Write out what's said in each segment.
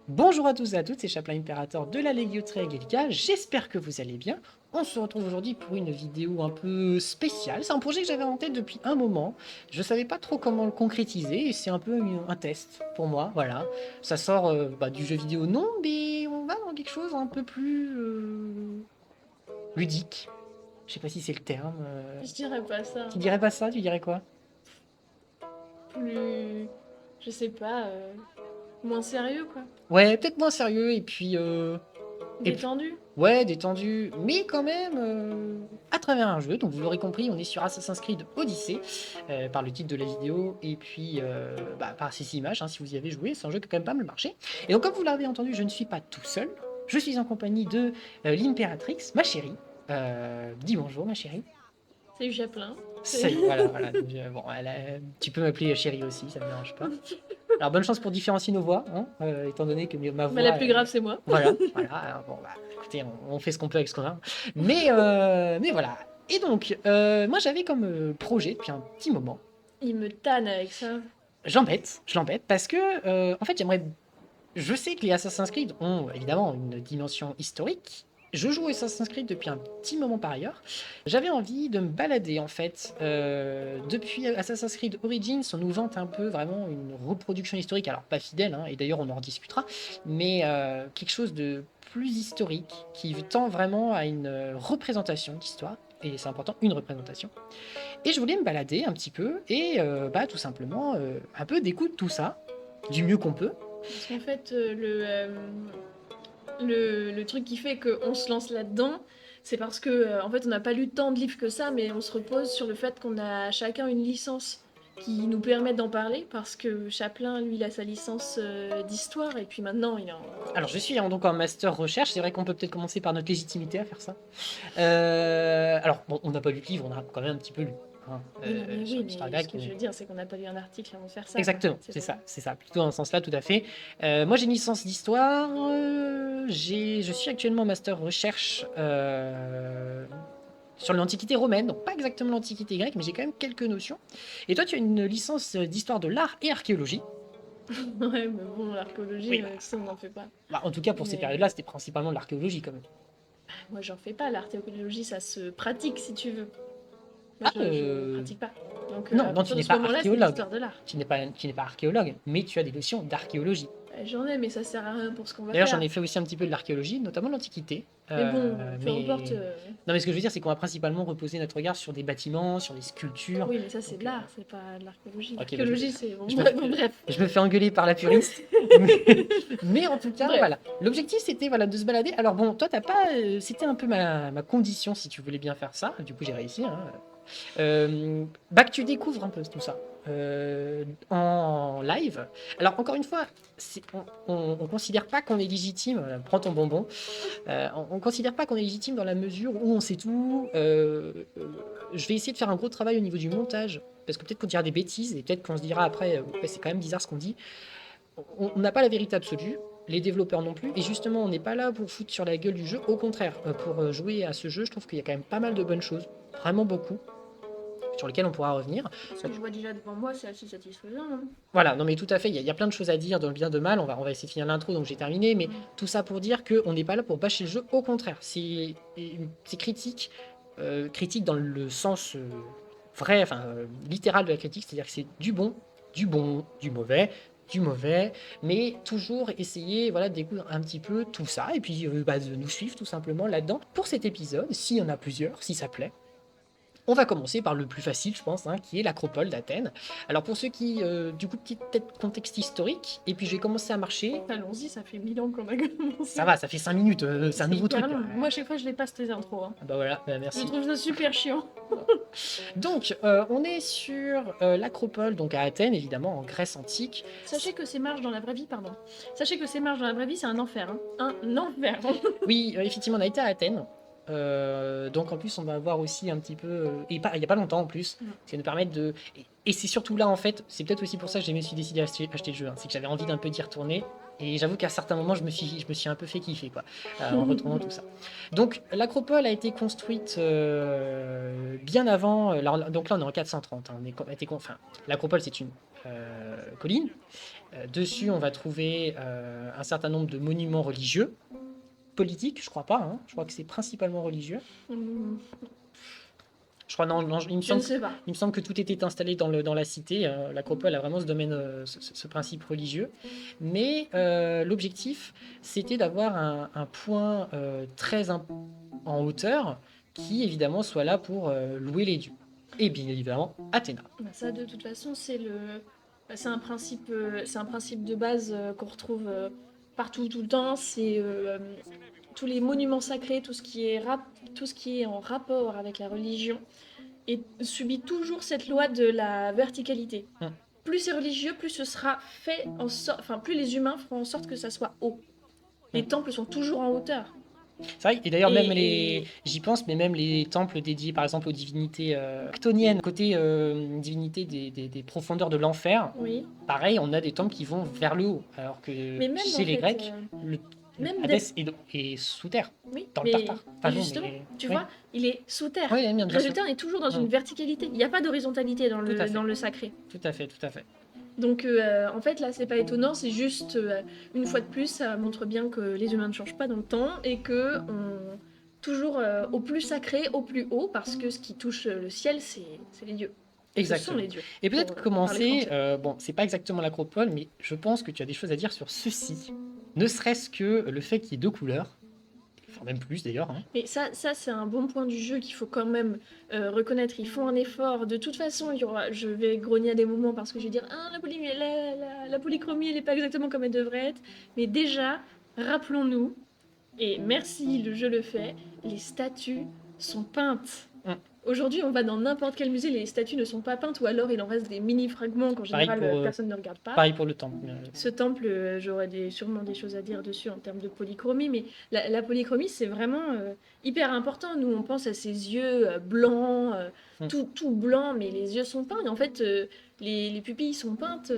Bonjour à tous et à toutes, c'est Chaplin Imperator de la Legio Triangelica, j'espère que vous allez bien. On se retrouve aujourd'hui pour une vidéo un peu spéciale. C'est un projet que j'avais en tête depuis un moment. Je savais pas trop comment le concrétiser et c'est un peu un test pour moi, voilà. Ça sort du jeu vidéo, non, mais on va dans quelque chose un peu plus ludique. Je sais pas si c'est le terme. Je dirais pas ça. Tu dirais pas ça, tu dirais quoi? Plus, je sais pas, moins sérieux quoi. Ouais, peut-être moins sérieux et puis Détendu. ouais, détendu, mais quand même à travers un jeu. Donc vous l'aurez compris, on est sur Assassin's Creed Odyssey, par le titre de la vidéo, et puis par ces images, hein, si vous y avez joué, c'est un jeu qui a quand même pas mal marché. Et donc comme vous l'avez entendu, je ne suis pas tout seul, je suis en compagnie de l'Impératrix, ma chérie. Dis bonjour ma chérie. C'est Chaplin. Ça y est, voilà, voilà. Bon, tu peux m'appeler chérie aussi, ça me dérange pas. Alors bonne chance pour différencier nos voix, hein, étant donné que ma Mais la voix, plus grave c'est moi. voilà, voilà. Alors, bon, bah, écoutez, on fait ce qu'on peut avec ce qu'on a. Mais voilà. Et donc, moi j'avais comme projet depuis un petit moment. Il me tanne avec ça. Je l'embête parce que, en fait, j'aimerais. Je sais que les Assassin's Creed ont évidemment une dimension historique. Je joue Assassin's Creed depuis un petit moment par ailleurs. J'avais envie de me balader en fait. Depuis Assassin's Creed Origins, on nous vante un peu vraiment une reproduction historique, alors pas fidèle, hein, et d'ailleurs on en rediscutera, mais quelque chose de plus historique qui tend vraiment à une représentation d'histoire. Et c'est important, une représentation. Et je voulais me balader un petit peu et tout simplement un peu découdre tout ça du mieux qu'on peut. Parce qu'en fait, le truc qui fait qu'on se lance là-dedans, c'est parce que en fait on n'a pas lu tant de livres que ça, mais on se repose sur le fait qu'on a chacun une licence qui nous permet d'en parler, parce que Chaplin, lui, il a sa licence d'histoire, et puis maintenant il est en... Alors, je suis donc en master recherche. C'est vrai qu'on peut peut-être commencer par notre légitimité à faire ça. Alors, bon, on n'a pas lu le livre, on a quand même un petit peu lu, hein, Oui, non, mais sur oui, l'histoire mais ce grecque. que je veux dire, c'est qu'on n'a pas lu un article avant de faire ça, quoi. Exactement, C'est pas... c'est ça, plutôt dans ce sens-là, tout à fait. Moi, j'ai une licence d'histoire. Je suis actuellement en master recherche sur l'Antiquité romaine, donc pas exactement l'Antiquité grecque, mais j'ai quand même quelques notions. Et toi, tu as une licence d'histoire de l'art et archéologie. Ouais, mais bon, l'archéologie, Oui, bah, ça, on n'en fait pas. en tout cas, pour ces Mais périodes-là, c'était principalement de l'archéologie quand même. moi, j'en fais pas. L'archéologie, ça se pratique, si tu veux. Moi, Ah, je pratique pas. Donc, non, à non, tu partir de n'es ce pas moment-là, c'est de archéologue. l'histoire de l'art. Tu n'es pas archéologue, mais tu as des notions d'archéologie. J'en ai, mais ça sert à rien pour ce qu'on va D'ailleurs, j'en faire. ai fait aussi un petit peu de l'archéologie, notamment l'Antiquité. Mais bon, peu importe. Mais non, mais ce que je veux dire, c'est qu'on va principalement reposer notre regard sur des bâtiments, sur des sculptures. Oui, mais ça, c'est Donc, de l'art, c'est pas de l'archéologie. ok, L'archéologie, c'est... Bon, je me, bon, bref. je me fais engueuler par la puriste. Mais en tout cas, Bref. voilà. L'objectif, c'était voilà, de se balader. Alors bon, toi, t'as pas. C'était un peu ma condition si tu voulais bien faire ça. Du coup, j'ai réussi, hein. Que tu découvres un peu tout ça en live. Alors encore une fois, on considère pas qu'on est légitime. Prends ton bonbon. On considère pas qu'on est légitime dans la mesure où on sait tout. Je vais essayer de faire un gros travail au niveau du montage parce que peut-être qu'on dira des bêtises et peut-être qu'on se dira après, ouais, c'est quand même bizarre ce qu'on dit. On n'a pas la vérité absolue. Les développeurs non plus, et justement, on n'est pas là pour foutre sur la gueule du jeu. Au contraire, pour jouer à ce jeu, je trouve qu'il y a quand même pas mal de bonnes choses, vraiment beaucoup, sur lesquelles on pourra revenir. Ce que je vois déjà devant moi, c'est assez satisfaisant, hein. Voilà, non mais tout à fait, il y a plein de choses à dire, dans le bien, de mal, on va essayer de finir l'intro, donc j'ai terminé, mais tout ça pour dire qu'on n'est pas là pour bâcher le jeu, au contraire, c'est critique, critique dans le sens vrai, enfin littéral de la critique, c'est-à-dire que c'est du mauvais, mais toujours essayer voilà, de découvrir un petit peu tout ça, et puis de nous suivre tout simplement là-dedans pour cet épisode, s'il y en a plusieurs, si ça plaît. On va commencer par le plus facile, je pense, hein, qui est l'Acropole d'Athènes. Alors pour ceux qui, du coup, petit peut-être contexte historique, et puis je vais commencer à marcher. Allons-y, ça fait 1000 ans qu'on a commencé. Ça va, ça fait 5 minutes, c'est un nouveau truc. hyper long. Moi, à chaque fois, je les passe tes intros, hein. Ah bah voilà, bah Je merci. trouve ça super chiant. Donc, on est sur l'Acropole, donc à Athènes, évidemment, en Grèce antique. Sachez que ces marches dans la vraie vie, pardon. Sachez que ces marches dans la vraie vie, c'est un enfer, hein. Un enfer. Oui, effectivement, on a été à Athènes. Donc en plus, on va voir aussi un petit peu, il n'y a pas longtemps en plus, Mm. ça va nous permettre de. Et c'est surtout là, en fait, c'est peut-être aussi pour ça que je me suis décidé à acheter le jeu, hein. C'est que j'avais envie d'un peu d'y retourner. Et j'avoue qu'à certains moments, je me suis un peu fait kiffer, quoi, en retournant tout ça. Donc, l'Acropole a été construite bien avant. Donc là, on est en 430, hein. Enfin, l'Acropole, c'est une colline. Dessus, on va trouver un certain nombre de monuments religieux. Politiques, je crois pas, hein. Je crois que c'est principalement religieux. Hum, Je crois, non, non, Je ne sais pas. il me semble que tout était installé dans la cité. L'Acropole a vraiment ce domaine, ce principe religieux. Mais l'objectif, c'était d'avoir un point en hauteur qui, évidemment, soit là pour louer les dieux. Et bien évidemment, Athéna. Bah, ça, de toute façon, c'est un principe de base qu'on retrouve partout, tout le temps. C'est tous les monuments sacrés, tout ce qui est en rapport avec la religion, et subit toujours cette loi de la verticalité. Hum. Plus c'est religieux, plus ce sera fait enfin, plus les humains feront en sorte que ça soit haut. Les temples sont toujours en hauteur. C'est vrai, et d'ailleurs, Et- j'y pense, mais même les temples dédiés, par exemple, aux divinités chthoniennes, côté divinité des profondeurs de l'enfer, Oui. pareil, on a des temples qui vont vers le haut. Alors que Mais même, chez en les fait, Grecs, le même Hadès est sous terre, Oui, dans le mais Tartare. Enfin, non, justement, mais- tu oui. vois, il est sous terre. Oui, bien sûr. Résultat, on est toujours dans une verticalité. Il n'y a pas d'horizontalité dans Tout à fait. dans le sacré. Tout à fait, tout à fait. Donc, en fait, là, c'est pas étonnant. C'est juste, une fois de plus, ça montre bien que les humains ne changent pas dans le temps et que on toujours au plus sacré, au plus haut, parce que ce qui touche le ciel, c'est les dieux. Ce sont Exactement. les dieux. Et peut-être Pour commencer, parler français. bon, c'est pas exactement l'Acropole, mais je pense que tu as des choses à dire sur ceci. Ne serait-ce que le fait qu'il y ait deux couleurs, enfin même plus d'ailleurs, hein. Mais ça c'est un bon point du jeu qu'il faut quand même reconnaître. Ils font un effort. De toute façon, je vais grogner à des moments parce que je vais dire ah, la polychromie, elle n'est pas exactement comme elle devrait être. Mais déjà, rappelons-nous, et merci, le jeu le fait, les statues sont peintes. Mm. Aujourd'hui, on va dans n'importe quel musée, les statues ne sont pas peintes, ou alors il en reste des mini-fragments qu'en Pareil général pour, personne ne regarde pas. Pareil pour le temple. Ce temple, j'aurais sûrement des choses à dire dessus en termes de polychromie, mais la polychromie, c'est vraiment hyper important. Nous, on pense à ces yeux blancs, tout blanc, mais les yeux sont peints. Et en fait, les pupilles sont peintes.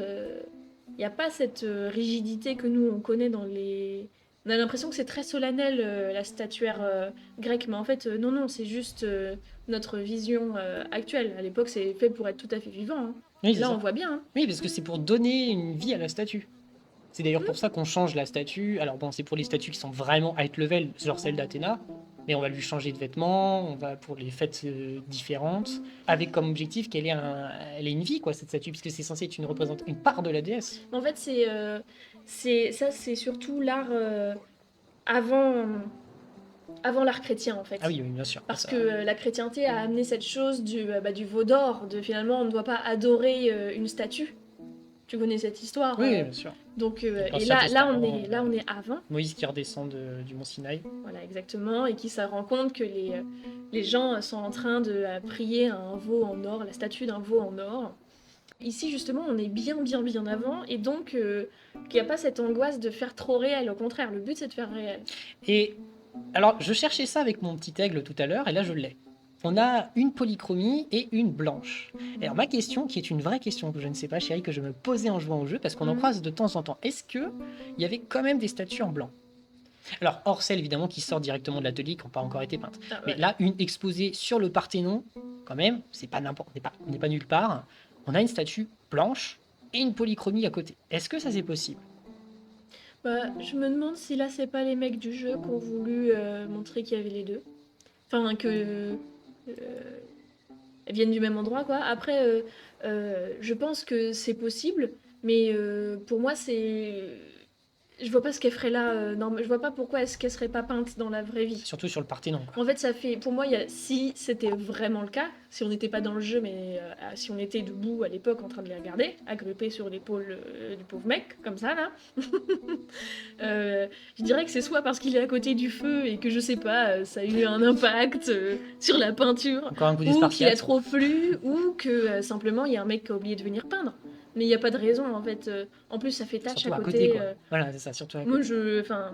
Il n'y a pas cette rigidité que nous, on connaît dans les... On a l'impression que c'est très solennel, la statuaire grecque, mais en fait, non, non, c'est juste notre vision actuelle. À l'époque, c'est fait pour être tout à fait vivant, hein. Oui, c'est Là, ça. on voit bien, hein. Oui, parce que c'est pour donner une vie à la statue. C'est d'ailleurs pour ça qu'on change la statue. Alors bon, c'est pour les statues qui sont vraiment high level, genre celle d'Athéna, mais on va lui changer de vêtements, on va pour les fêtes différentes, avec comme objectif elle ait une vie, quoi, cette statue, puisque c'est censé être une part de la déesse. En fait, c'est surtout l'art avant, avant l'art chrétien, en fait. Ah oui, oui, bien sûr. Parce Ça- que la chrétienté a amené cette chose du veau d'or, de finalement on ne doit pas adorer une statue. Tu connais cette histoire. Oui, oui, bien sûr. Donc, L'Ancien et là, Testament, là, on est avant. Moïse qui redescend du mont Sinaï. Voilà, exactement, et qui se rend compte que les gens sont en train de prier un veau en or, la statue d'un veau en or. Ici, justement, on est bien, bien, bien avant, et donc, qu'il n'y a pas cette angoisse de faire trop réel. Au contraire, le but, c'est de faire réel. Et alors, je cherchais ça avec mon petit aigle tout à l'heure, et là, je l'ai. On a une polychromie et une blanche. Et alors, ma question, qui est une vraie question que je ne sais pas, chérie, que je me posais en jouant au jeu, parce qu'on en croise de temps en temps, est-ce qu'il y avait quand même des statues en blanc? Alors, hors celle évidemment qui sort directement de l'atelier, qui n'ont pas encore été peintes. Ah, ouais. Mais là, une exposée sur le Parthénon, quand même, c'est pas n'importe, on n'est pas nulle part. On a une statue blanche et une polychromie à côté. Est-ce que ça c'est possible? Bah, je me demande si là, c'est pas les mecs du jeu qui ont voulu montrer qu'il y avait les deux. Enfin, que... elles viennent du même endroit, quoi. Après, je pense que c'est possible, mais pour moi, c'est... Je vois pas ce qu'elle ferait là. Non, je vois pas pourquoi est-ce qu'elle serait pas peinte dans la vraie vie. Surtout sur le Parthénon, quoi. En fait, ça fait... Pour moi, si c'était vraiment le cas, si on n'était pas dans le jeu, mais si on était debout à l'époque en train de les regarder, agrippés sur l'épaule du pauvre mec, comme ça, là, je dirais que c'est soit parce qu'il est à côté du feu et que, je sais pas, ça a eu un impact sur la peinture, Encore un coup des ou qu'il a Spartiates. trop plu, ou que simplement il y a un mec qui a oublié de venir peindre. Mais il n'y a pas de raison, en fait. En plus, ça fait tache Surtout à à côté. côté, quoi. Voilà, c'est ça, surtout à côté. Moi, enfin,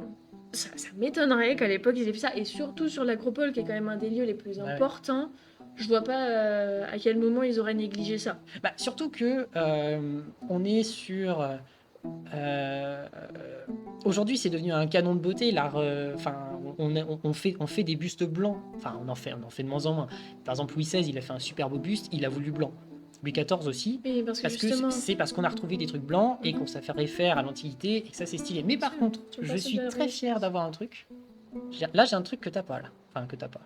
ça m'étonnerait qu'à l'époque ils aient fait ça. Et surtout sur l'Acropole, qui est quand même un des lieux les plus Ouais. importants. Je vois pas à quel moment ils auraient négligé ça. Bah, surtout que on est sur. Euh, Aujourd'hui, c'est devenu un canon de beauté. L'art, enfin, on fait des bustes blancs. Enfin, on en fait de moins en moins. Par exemple, Louis XVI, il a fait un super beau buste. Il a voulu blanc. Louis XIV aussi. Oui, parce que Parce que justement, c'est parce qu'on a retrouvé des trucs blancs et Mhm. qu'on ça fait réfère à l'Antiquité et que ça c'est stylé. Mais par sûr, contre, tu veux je pas se suis leurrer. très fier d'avoir un truc. Là, j'ai un truc que t'as pas là. Enfin, que t'as pas.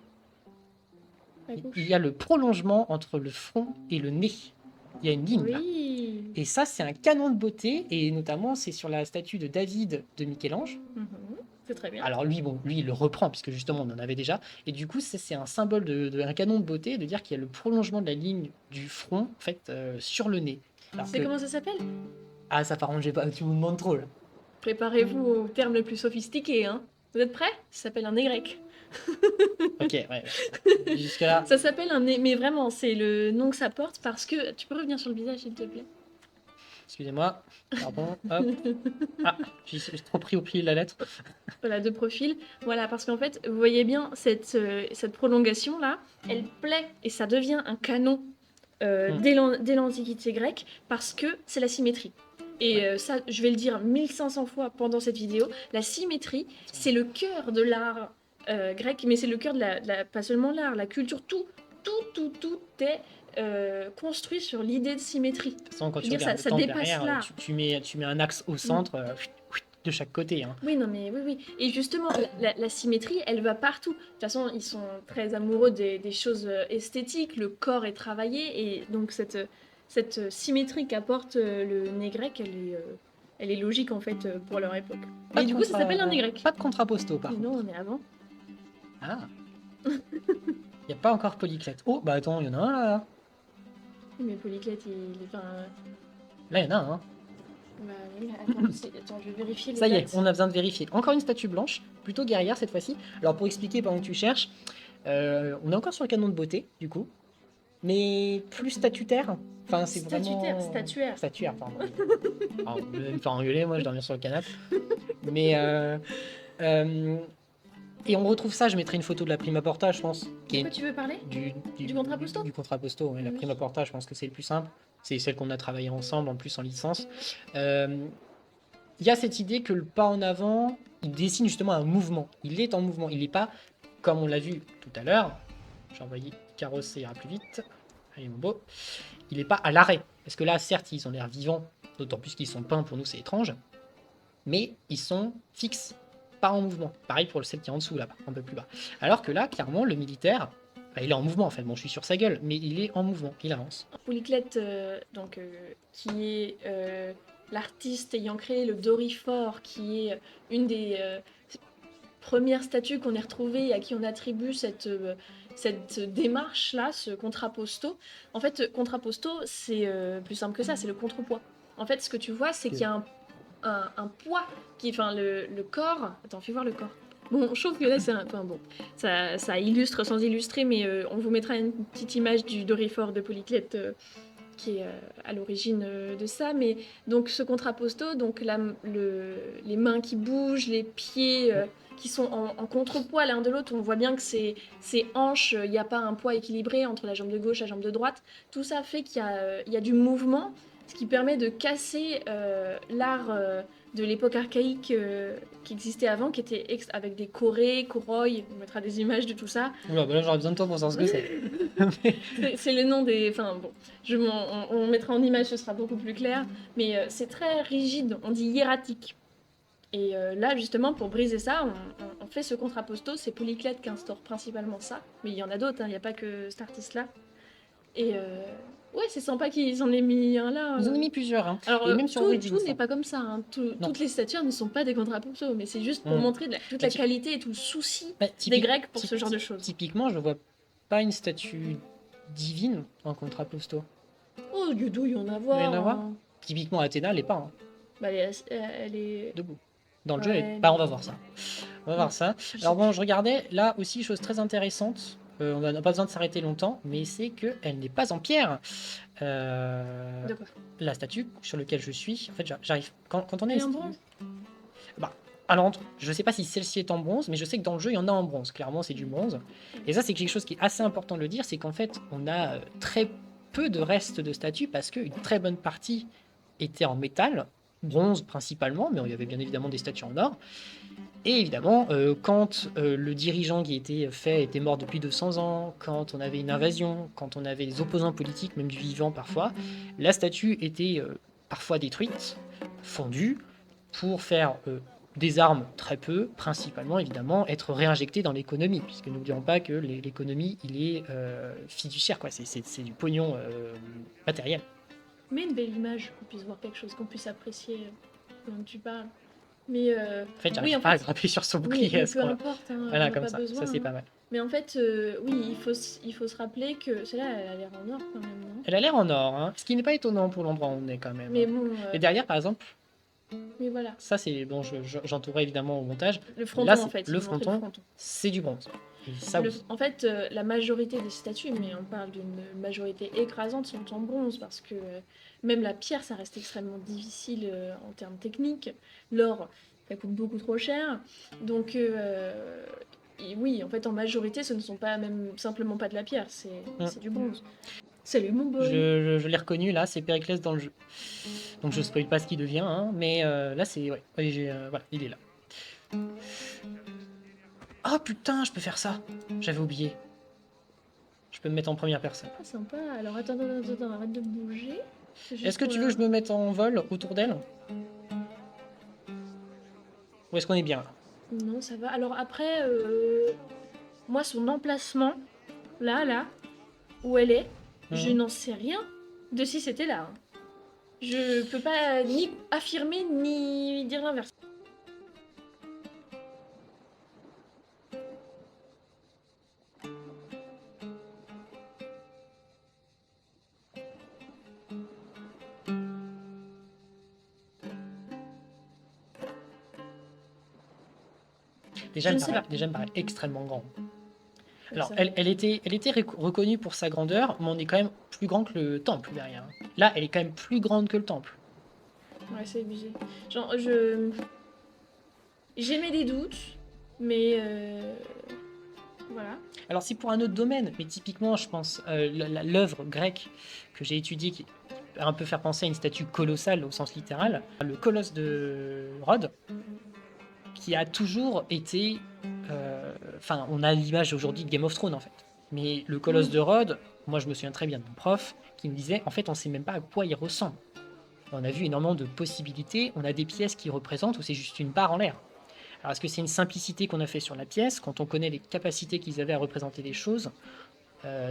À Il gauche. y a le prolongement entre le front et le nez. Il y a une ligne là. Oui. Et ça, c'est un canon de beauté, et notamment, c'est sur la statue de David de Michel-Ange. Mhm. C'est très bien. Alors lui, bon, lui, il le reprend, puisque justement, on en avait déjà. Et du coup, c'est un symbole un canon de beauté, de dire qu'il y a le prolongement de la ligne du front, en fait, sur le nez. Alors C'est que, comment ça s'appelle? ah, ça m'arrangeait pas, tu me demandes trop, là. Préparez-vous au terme le plus sophistiqué, hein. Vous êtes prêts? Ça s'appelle un Y. Ok, ouais. Jusque-là, Ça s'appelle un mais vraiment, c'est le nom que ça porte parce que tu peux revenir sur le visage s'il te plaît. excusez-moi. Pardon, hop. Ah, j'ai trop pris au pied de la lettre. Voilà, de profil. Voilà, parce qu'en fait, vous voyez bien cette prolongation là, elle plaît et ça devient un canon Hmm. dès l'Antiquité grecque parce que c'est la symétrie. Et Ouais. ça, je vais le dire 1500 fois pendant cette vidéo, la symétrie, c'est le cœur de l'art grec, mais c'est le cœur pas seulement l'art, la culture, tout est construit sur l'idée de symétrie. De toute façon, quand Je veux tu dire, regardes le ça temple dépasse derrière, l'art. tu mets un axe au Mm. centre, de chaque côté, hein. Oui, non, mais oui, oui. Et justement, la symétrie, elle va partout. De toute façon, ils sont très amoureux des choses esthétiques, le corps est travaillé, et donc cette symétrie qu'apporte le nez grec, elle est logique en fait pour leur époque. Pas Mais de, du coup, ça s'appelle un nez grec. pas de contraposto, par Mais contre. non, mais avant. Ah, il n'y a pas encore Polyclette. Oh, bah attends, il y en a un là. Oui, mais Polyclette, enfin, Là, il y en a un, hein. bah, oui, mais attends, attends, je vais vérifier les Ça y est, dates. on a besoin de vérifier. Encore une statue blanche, plutôt guerrière cette fois-ci. Alors, pour expliquer pendant que tu cherches, on est encore sur le canon de beauté, du coup, mais plus statutaire. Enfin, c'est Statutaire, vraiment. statuaire. Statuaire, pardon. Ah, on peut me faire engueuler, moi, je dormais sur le canapé. Mais. Euh, et on retrouve ça, je mettrai une photo de la prima porta, je pense. De quoi tu veux parler? Du contrapposto? Du contrapposto, ouais, la Oui. prima porta, je pense que c'est le plus simple. C'est celle qu'on a travaillé ensemble, en plus en licence. Euh, Il y a cette idée que le pas en avant, il dessine justement un mouvement. Il est en mouvement. Il n'est pas, comme on l'a vu tout à l'heure, j'ai envoyé carrosse, ça ira plus vite. Allez, mon beau. Il n'est pas à l'arrêt. Parce que là, certes, ils ont l'air vivants, d'autant plus qu'ils sont peints, pour nous, c'est étrange. Mais ils sont fixes, pas en mouvement. Pareil pour celle qui est en dessous, là-bas, un peu plus bas. Alors que là, clairement, le militaire, bah, il est en mouvement, en fait. Bon, je suis sur sa gueule, mais il est en mouvement, il avance. Polyclette, donc, qui est l'artiste ayant créé le Dorifort, qui est une des premières statues qu'on ait retrouvées et à qui on attribue cette démarche-là, ce contrapposto. En fait, contrapposto, c'est plus simple que ça, c'est le contrepoids. En fait, ce que tu vois, c'est qu'il y a un poids qui, enfin, le corps. Attends, fais voir le corps. Bon, je trouve que là, c'est un. Enfin, bon, ça illustre sans illustrer, mais on vous mettra une petite image du Dorifort de Polyclette qui est à l'origine de ça. Mais donc, ce contrapposto, donc les mains qui bougent, les pieds qui sont en contrepoids l'un de l'autre, on voit bien que ces hanches, il n'y a pas un poids équilibré entre la jambe de gauche et la jambe de droite. Tout ça fait qu'il y a du mouvement, ce qui permet de casser l'art de l'époque archaïque qui existait avant, qui était avec des chorés, choroïs, on mettra des images de tout ça. Oula, bah là, j'aurais besoin de toi pour savoir ce que c'est. C'est le nom des... Enfin bon, on mettra en image, ce sera beaucoup plus clair, mais c'est très rigide, on dit hiératique. Et là, justement, pour briser ça, on fait ce contrapposto, c'est Polyclette qui instaure principalement ça, mais il y en a d'autres, il n'y a pas que cet artiste-là. Et ouais, c'est sympa qu'ils en aient mis un là. Ils en ont mis plusieurs, hein. Alors, Et même sur Origins, tout n'est hein. pas comme ça. Hein. Non. Toutes les statues ne sont pas des contrapposto, mais c'est juste pour Mm. montrer toute Bah, la qualité et tout le souci Bah, des Grecs pour ce genre de choses. Typiquement, je vois pas une statue divine en contrapposto. Oh, il doit y en avoir. Il doit y en avoir. Hein. Typiquement, Athéna, elle est pas, hein, Bah, elle est... debout. Dans le jeu, Ouais, bah, mais- on va voir ça. On va voir ça. Alors bon, je regardais, là aussi, chose très intéressante. On n'a pas besoin de s'arrêter longtemps, mais c'est qu'elle n'est pas en pierre. Euh, De quoi? la statue sur laquelle je suis, en fait, j'arrive. Quand on est. Elle est en bronze. Bah, Alors, je sais pas si celle-ci est en bronze, mais je sais que dans le jeu, il y en a en bronze. Clairement, c'est du bronze. Et ça, c'est quelque chose qui est assez important de le dire, c'est qu'en fait, on a très peu de restes de statues parce qu'une très bonne partie était en métal, bronze principalement, mais il y avait bien évidemment des statues en or. Et évidemment, quand le dirigeant qui était fait était mort depuis 200 ans, quand on avait une invasion, quand on avait des opposants politiques, même du vivant parfois, la statue était parfois détruite, fondue, pour faire des armes très peu, principalement évidemment être réinjectée dans l'économie, puisque n'oublions pas que l'économie, il est fiduciaire, quoi. C'est du pognon matériel. Mais une belle image, qu'on puisse voir quelque chose, qu'on puisse apprécier dont tu parles. Mais En fait, oui, j'arrive en pas à fait, grimper sur son oui, bouclier mais à ce peu point-là. importe, hein, on Voilà, n'a comme pas ça, besoin. c'est Hein. pas mal. Mais en fait, oui, il faut se rappeler que celle-là, elle a l'air en or quand même, non? Elle a l'air en or, hein, ce qui n'est pas étonnant pour l'endroit où on est quand même. Mais bon, Et derrière, par exemple, mais voilà. ça c'est bon, j'entourerai évidemment au montage. Le Là, fronton, en c'est fait, le il montrait le fronton, fronton. c'est du bronze. Et ça, oui. En fait, la majorité des statues, mais on parle d'une majorité écrasante, sont en bronze parce que même la pierre, ça reste extrêmement difficile en termes techniques. L'or, ça coûte beaucoup trop cher. Donc, et oui, en fait, en majorité, ce ne sont pas même simplement pas de la pierre, c'est du bronze. Salut mon boy. Je l'ai reconnu là, c'est Périclès dans le jeu. Donc je spoil pas ce qu'il devient, hein, mais là c'est ouais, voilà, il est là. Ah putain, je peux faire ça. J'avais oublié. Je peux me mettre en première personne. Ah, sympa. Alors attends, arrête de bouger. Est-ce que tu veux que je me mette en vol autour d'elle? Ou est-ce qu'on est bien là? Non, ça va. Alors après, moi, son emplacement, là, où elle est, je n'en sais rien de si c'était là. Hein. Je peux pas ni affirmer ni dire l'inverse. Déjà, Je ne sais pas. elle me paraît extrêmement grande. Alors, Ça- elle était reconnue pour sa grandeur, mais on est quand même plus grand que le temple derrière. Là, elle est quand même plus grande que le temple. Ouais, c'est abusé. Genre, j'émets des doutes, mais voilà. Alors, c'est pour un autre domaine, mais typiquement, je pense, l'œuvre grecque que j'ai étudiée, qui peut un peu faire penser à une statue colossale au sens littéral, le colosse de Rhodes, qui a toujours été. Enfin, on a l'image aujourd'hui de Game of Thrones en fait. Mais le colosse de Rhodes, moi je me souviens très bien de mon prof qui me disait en fait, on sait même pas à quoi il ressemble. On a vu énormément de possibilités, on a des pièces qui représentent où c'est juste une barre en l'air. Alors, est-ce que c'est une simplicité qu'on a fait sur la pièce quand on connaît les capacités qu'ils avaient à représenter les choses?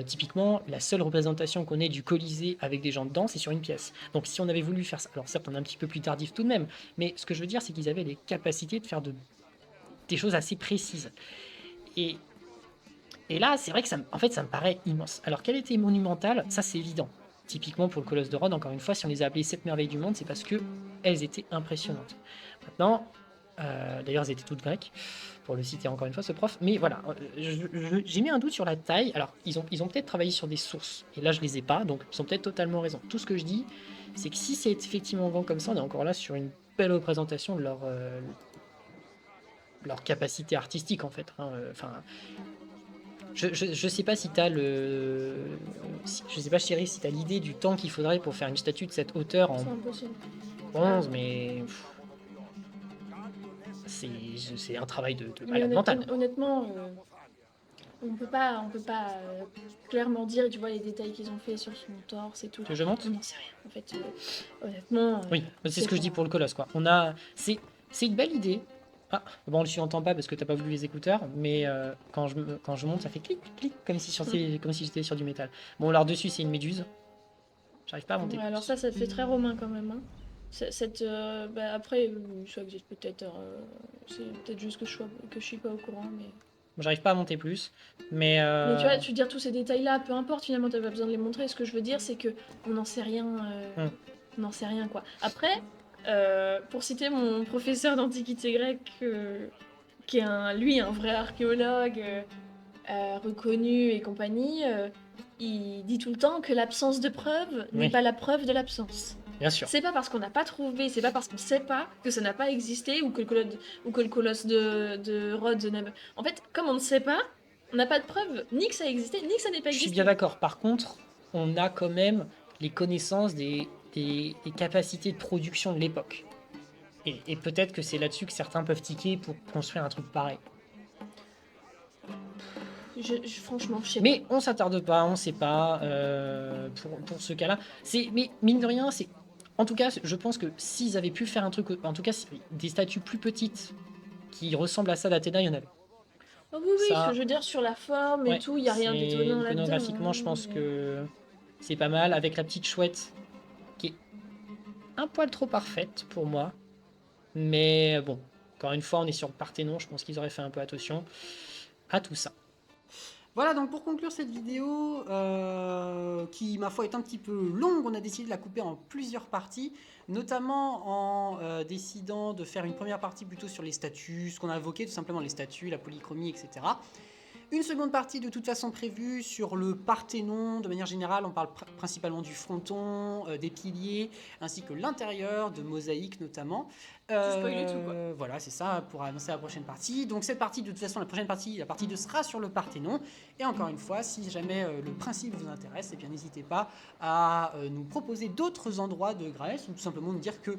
Typiquement, la seule représentation qu'on ait du Colisée avec des gens dedans, c'est sur une pièce. Donc, si on avait voulu faire ça, alors certes, on est un petit peu plus tardif tout de même, mais ce que je veux dire, c'est qu'ils avaient les capacités de faire des choses assez précises. Et, et là, c'est vrai que en fait, ça me paraît immense. Alors, qu'elle était monumentale, ça c'est évident. Typiquement pour le Colosse de Rhodes, encore une fois, si on les a appelées 7 merveilles du monde, c'est parce que elles étaient impressionnantes. Maintenant, d'ailleurs, elles étaient toutes grecques, pour le citer encore une fois, ce prof. Mais voilà, j'ai mis un doute sur la taille. Alors, ils ont peut-être travaillé sur des sources, et là, je les ai pas, donc ils ont peut-être totalement raison. Tout ce que je dis, c'est que si c'est effectivement grand comme ça, on est encore là sur une belle représentation de leur capacité artistique, en fait. Enfin, je sais pas si t'as je sais pas, chérie, si t'as l'idée du temps qu'il faudrait pour faire une statue de cette hauteur en C'est impossible. bronze, mais c'est un travail de Mais malade mental. honnêtement, on peut pas clairement dire, tu vois, les détails qu'ils ont fait sur son torse et tout. Que je monte? On n'en sait rien. En fait, honnêtement. Oui, c'est ce que je dis pour le colosse, quoi. C'est une belle idée. Ah, bon, je n'entends pas parce que t'as pas voulu les écouteurs, mais quand je monte, ça fait clic, clic, comme si j'étais sur du métal. Bon, alors dessus, c'est une méduse. J'arrive pas à monter. Ouais, alors ça te fait très romain quand même. Hein. Après, ça existe peut-être. C'est peut-être juste que je suis pas au courant, mais. J'arrive pas à monter plus, mais Mais tu vois, tu veux dire tous ces détails-là, peu importe, finalement, t'as pas besoin de les montrer. Ce que je veux dire, c'est que on n'en sait rien. On n'en sait rien, quoi. Après, pour citer mon professeur d'antiquité grecque, qui est lui un vrai archéologue reconnu et compagnie, il dit tout le temps que l'absence de preuve n'est Oui. pas la preuve de l'absence. Bien sûr. C'est pas parce qu'on n'a pas trouvé, c'est pas parce qu'on sait pas que ça n'a pas existé ou que le colosse de Rhodes n'a... En fait, comme on ne sait pas, on n'a pas de preuve ni que ça existait, ni que ça n'ait pas Je suis bien existé. d'accord. Par contre, on a quand même les connaissances des capacités de production de l'époque. Et peut-être que c'est là-dessus que certains peuvent tiquer pour construire un truc pareil. Franchement, je sais pas. Mais on s'attarde pas, on sait pas pour ce cas-là. Mais mine de rien, c'est. En tout cas, je pense que s'ils avaient pu faire un truc, en tout cas, des statues plus petites qui ressemblent à ça d'Athéna, il y en avait. Oh oui, oui, Ça, je veux dire, sur la forme et ouais, tout, il n'y a rien c'est d'étonnant là-dedans. iconographiquement, je pense que c'est pas mal avec la petite chouette qui est un poil trop parfaite pour moi. Mais bon, encore une fois, on est sur le Parthénon, je pense qu'ils auraient fait un peu attention à tout ça. Voilà, donc pour conclure cette vidéo, qui ma foi est un petit peu longue, on a décidé de la couper en plusieurs parties, notamment en décidant de faire une première partie plutôt sur les statues, ce qu'on a évoqué tout simplement les statues, la polychromie, etc. Une seconde partie de toute façon prévue sur le Parthénon, de manière générale on parle principalement du fronton, des piliers, ainsi que l'intérieur, de mosaïques notamment. spoilé tout, quoi. Voilà, c'est ça pour annoncer la prochaine partie. Donc cette partie, de toute façon, la prochaine partie, la partie 2 sera sur le Parthénon. Et encore une fois, si jamais le principe vous intéresse, eh bien n'hésitez pas à nous proposer d'autres endroits de Grèce, ou tout simplement nous dire que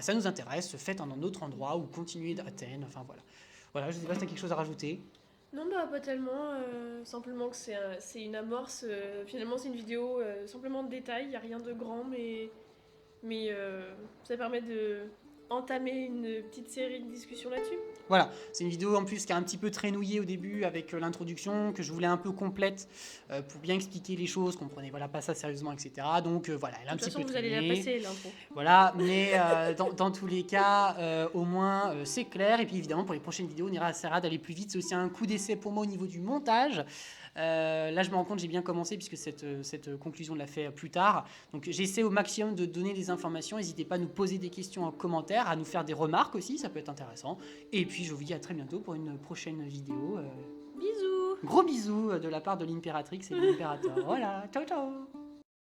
ça nous intéresse, faites un autre endroit, ou continuez d'Athènes, enfin voilà. Voilà, je sais pas si tu as quelque chose à rajouter. Non, bah pas tellement, simplement que c'est une amorce, finalement c'est une vidéo simplement de détails, il n'y a rien de grand, mais ça permet de entamer une petite série de discussions là-dessus. Voilà, c'est une vidéo en plus qui a un petit peu traînouillé au début avec l'introduction, que je voulais un peu complète pour bien expliquer les choses, qu'on prenait voilà, pas ça sérieusement, etc. Donc voilà, elle a un petit peu De toute façon, vous allez la traîné. passer, l'intro. Voilà, mais dans tous les cas, au moins c'est clair. Et puis évidemment, pour les prochaines vidéos, on essaiera d'aller plus vite. C'est aussi un coup d'essai pour moi au niveau du montage. Là, je me rends compte, j'ai bien commencé puisque cette conclusion l'a fait plus tard. Donc, j'essaie au maximum de donner des informations. N'hésitez pas à nous poser des questions en commentaire, à nous faire des remarques aussi, ça peut être intéressant. Et puis, je vous dis à très bientôt pour une prochaine vidéo. Bisous! Gros bisous de la part de l'impératrix et de l'impérateur. Voilà, ciao ciao!